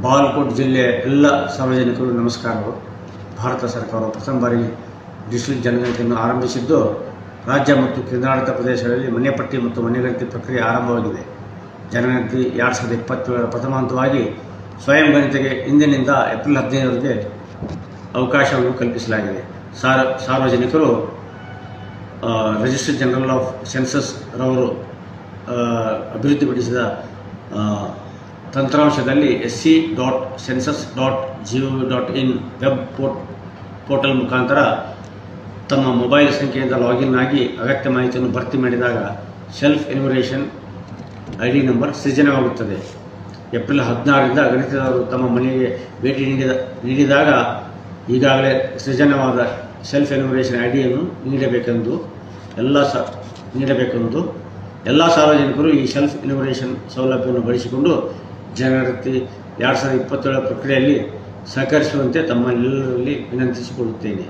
ಬಾಗಲಕೋಟೆ ಜಿಲ್ಲೆಯ ಎಲ್ಲ ಸಾರ್ವಜನಿಕರು ನಮಸ್ಕಾರಗಳು. ಭಾರತ ಸರ್ಕಾರವು ಪ್ರಥಮ ಬಾರಿ ಡಿಜಿಟಲ್ ಜನಗಣತಿಯನ್ನು ಆರಂಭಿಸಿದ್ದು, ರಾಜ್ಯ ಮತ್ತು ಕೇಂದ್ರಾಡಳಿತ ಪ್ರದೇಶಗಳಲ್ಲಿ ಮನೆ ಪಟ್ಟಿ ಮತ್ತು ಮನೆಗಣತಿ ಪ್ರಕ್ರಿಯೆ ಆರಂಭವಾಗಿದೆ. ಜನಗಣತಿ 2027ರ ಪ್ರಥಮ ಹಂತವಾಗಿ ಸ್ವಯಂ ಗಣತಿಗೆ ಇಂದಿನಿಂದ ಏಪ್ರಿಲ್ 15ರವರೆಗೆ ಅವಕಾಶವನ್ನು ಕಲ್ಪಿಸಲಾಗಿದೆ. ಸಾರ್ವಜನಿಕರು ರಿಜಿಸ್ಟ್ರಾರ್ ಜನರಲ್ ಆಫ್ ಸೆನ್ಸಸ್ ರವರು ಅಭಿವೃದ್ಧಿಪಡಿಸಿದ ತಂತ್ರಾಂಶದಲ್ಲಿ sc.census.gov.in ವೆಬ್ ಪೋರ್ಟಲ್ ಮುಖಾಂತರ ತಮ್ಮ ಮೊಬೈಲ್ ಸಂಖ್ಯೆಯಿಂದ ಲಾಗಿನ್ ಆಗಿ ಅಗತ್ಯ ಮಾಹಿತಿಯನ್ನು ಭರ್ತಿ ಮಾಡಿದಾಗ ಸೆಲ್ಫ್ ಎನ್ಯುಮರೇಷನ್ ID ನಂಬರ್ ಸೃಜನವಾಗುತ್ತದೆ. ಏಪ್ರಿಲ್ 16ರಿಂದ ಗಣಿತದವರು ತಮ್ಮ ಮನೆಗೆ ಭೇಟಿ ನೀಡಿದಾಗ ಈಗಾಗಲೇ ಸೃಜನವಾದ ಸೆಲ್ಫ್ ಎನ್ಯುಮರೇಷನ್ IDಯನ್ನು ನೀಡಬೇಕೆಂದು ಎಲ್ಲ ಸಾರ್ವಜನಿಕರು ಈ ಸೆಲ್ಫ್ ಎನ್ಯುಮರೇಷನ್ ಸೌಲಭ್ಯವನ್ನು ಬಳಸಿಕೊಂಡು ಜನಗಣತಿ 2027 ಪ್ರಕ್ರಿಯೆಯಲ್ಲಿ ಸಹಕರಿಸುವಂತೆ ತಮ್ಮೆಲ್ಲರಲ್ಲಿ ವಿನಂತಿಸಿಕೊಳ್ಳುತ್ತೇನೆ.